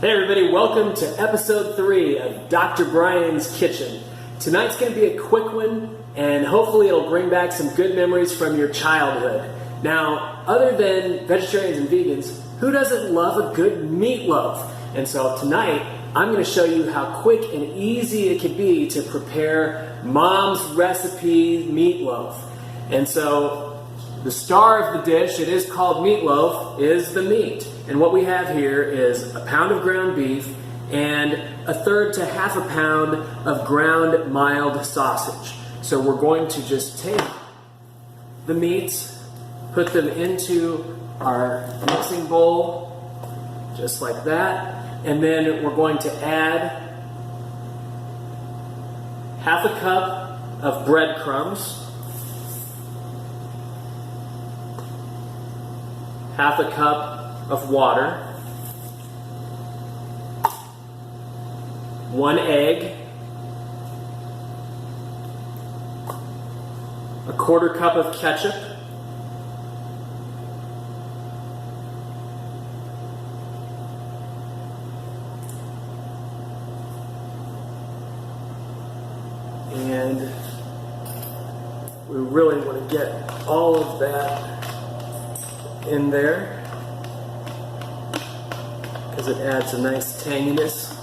Hey everybody, welcome to episode 3 of Dr. Brian's Kitchen. Tonight's going to be a quick one, and hopefully it'll bring back some good memories from your childhood. Now, other than vegetarians and vegans, who doesn't love a good meatloaf? And so tonight, I'm going to show you how quick and easy it can be to prepare Mom's recipe meatloaf. And so, the star of the dish, it is called meatloaf, is the meat. And what we have here is a pound of ground beef and a third to half a pound of ground mild sausage. So we're going to just take the meats, put them into our mixing bowl, just like that. And then we're going to add half a cup of breadcrumbs, half a cup of water, 1 egg, a quarter cup of ketchup, and we really want to get all of that in there, because it adds a nice tanginess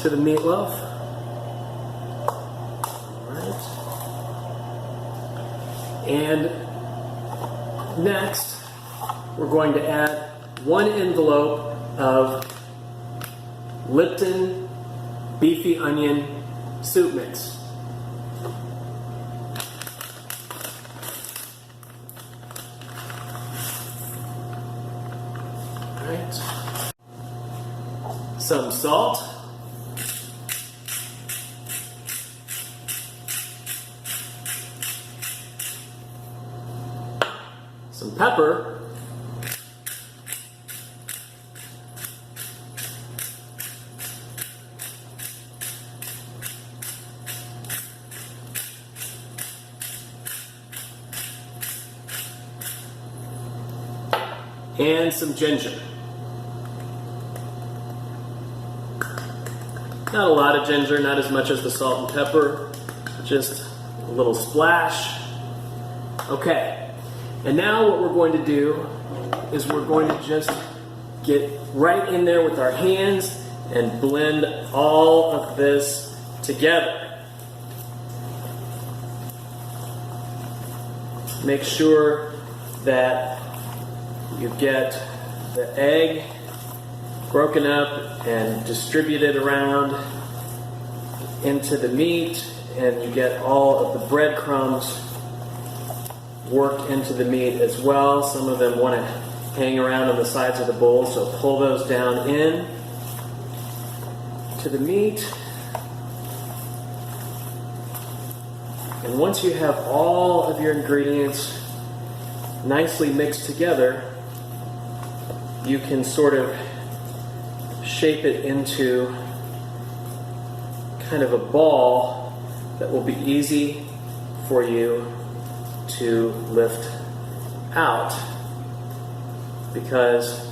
to the meatloaf. Alright. And next, we're going to add 1 envelope of Lipton beefy onion soup mix. Alright. Some salt, some pepper, and some ginger. Not a lot of ginger, not as much as the salt and pepper, just a little splash. Okay, and now what we're going to do is we're going to just get right in there with our hands and blend all of this together. Make sure that you get the egg broken up and distributed around into the meat, and you get all of the breadcrumbs worked into the meat as well. Some of them want to hang around on the sides of the bowl, so pull those down in to the meat. And once you have all of your ingredients nicely mixed together, you can sort of shape it into kind of a ball that will be easy for you to lift out, because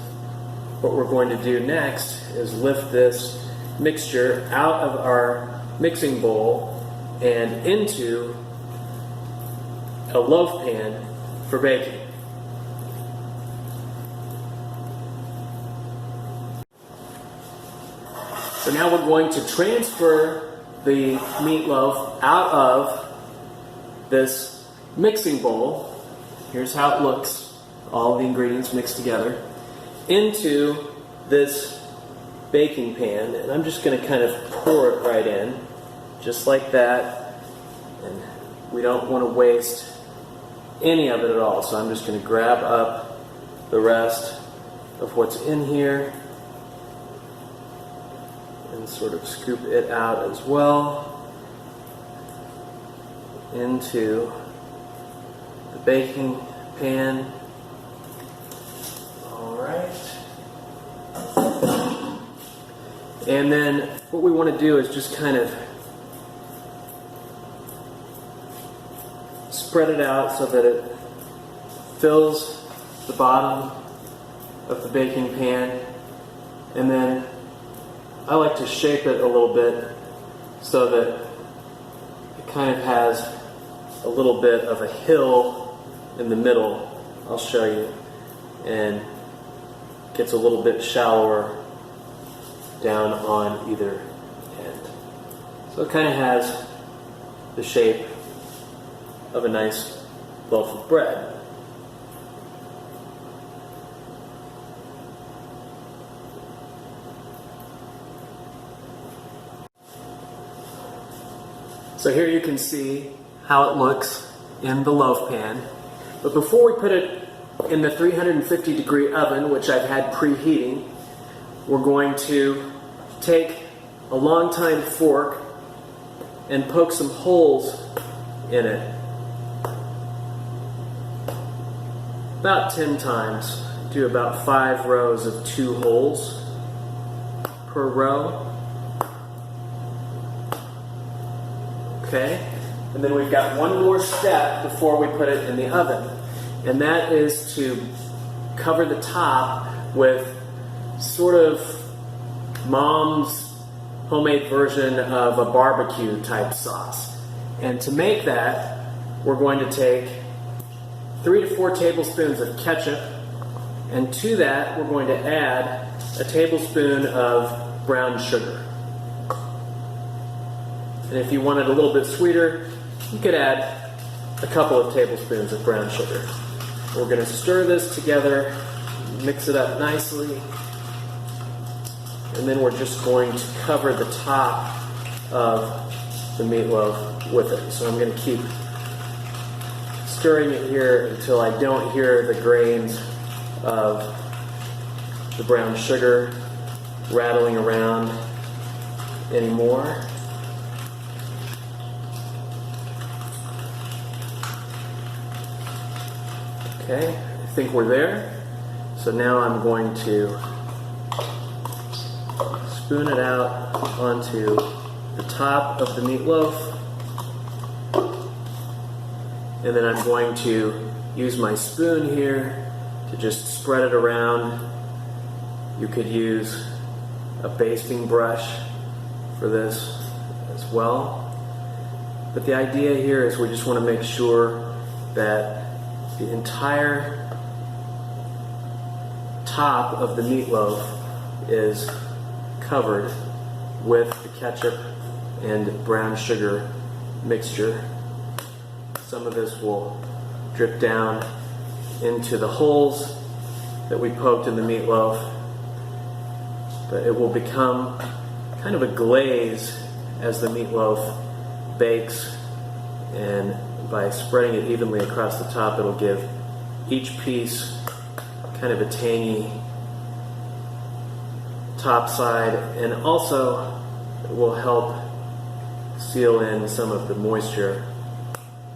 what we're going to do next is lift this mixture out of our mixing bowl and into a loaf pan for baking. So now we're going to transfer the meatloaf out of this mixing bowl. Here's how it looks, all the ingredients mixed together, into this baking pan. And I'm just going to kind of pour it right in, just like that. And we don't want to waste any of it at all, so I'm just going to grab up the rest of what's in here and sort of scoop it out as well into the baking pan. Alright. And then what we want to do is just kind of spread it out so that it fills the bottom of the baking pan, and then I like to shape it a little bit so that it kind of has a little bit of a hill in the middle. I'll show you. And gets a little bit shallower down on either end. So it kind of has the shape of a nice loaf of bread. So here you can see how it looks in the loaf pan. But before we put it in the 350 degree oven, which I've had preheating, we're going to take a long tine fork and poke some holes in it. About 10 times. Do about 5 rows of 2 holes per row. Okay, and then we've got one more step before we put it in the oven, and that is to cover the top with sort of mom's homemade version of a barbecue type sauce. And to make that, we're going to take 3 to 4 tablespoons of ketchup, and to that we're going to add a tablespoon of brown sugar. And if you want it a little bit sweeter, you could add a couple of tablespoons of brown sugar. We're going to stir this together, mix it up nicely, and then we're just going to cover the top of the meatloaf with it. So I'm going to keep stirring it here until I don't hear the grains of the brown sugar rattling around anymore. Okay, I think we're there. So now I'm going to spoon it out onto the top of the meatloaf. And then I'm going to use my spoon here to just spread it around. You could use a basting brush for this as well. But the idea here is we just want to make sure that the entire top of the meatloaf is covered with the ketchup and brown sugar mixture. Some of this will drip down into the holes that we poked in the meatloaf, but it will become kind of a glaze as the meatloaf bakes, and by spreading it evenly across the top, it'll give each piece kind of a tangy top side, and also it will help seal in some of the moisture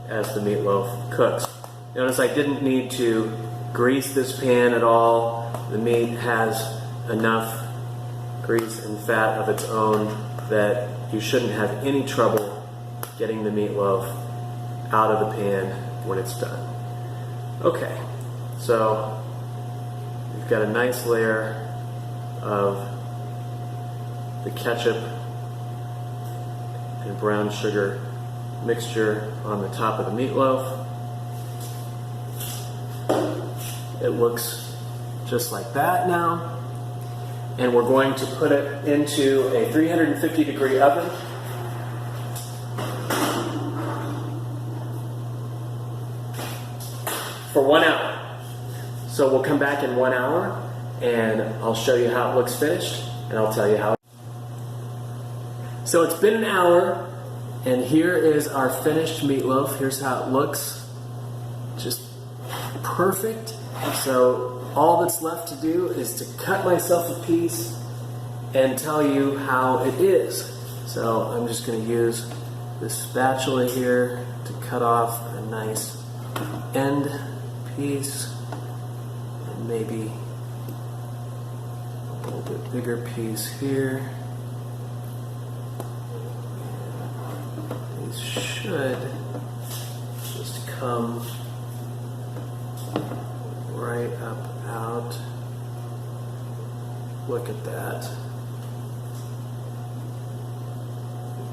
as the meatloaf cooks. Notice I didn't need to grease this pan at all. The meat has enough grease and fat of its own that you shouldn't have any trouble getting the meatloaf out of the pan when it's done. Okay, so we've got a nice layer of the ketchup and brown sugar mixture on the top of the meatloaf. It looks just like that now. And we're going to put it into a 350 degree oven. For 1 hour. So we'll come back in 1 hour and I'll show you how it looks finished, and I'll tell you how. So it's been an hour, and here is our finished meatloaf. Here's how it looks. Just perfect. So all that's left to do is to cut myself a piece and tell you how it is. So I'm just going to use this spatula here to cut off a nice end piece, and maybe a little bit bigger piece here. These should just come right up out. Look at that.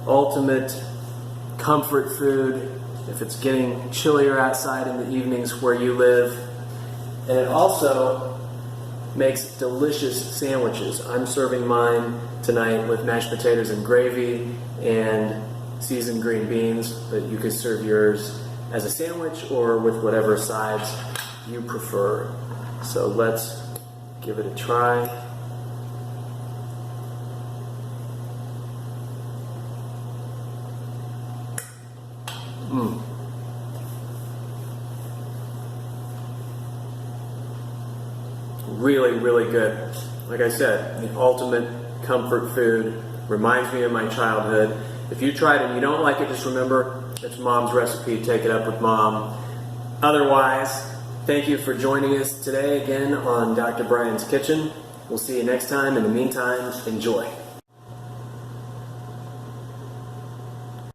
ultimate comfort food if it's getting chillier outside in the evenings where you live. And it also makes delicious sandwiches. I'm serving mine tonight with mashed potatoes and gravy and seasoned green beans, but you could serve yours as a sandwich or with whatever sides you prefer. So let's give it a try. Really, really good. Like I said, the ultimate comfort food. Reminds me of my childhood. If you tried it and you don't like it, just remember it's Mom's recipe. Take it up with Mom. Otherwise, thank you for joining us today again on Dr. Brian's Kitchen. We'll see you next time. In the meantime, enjoy.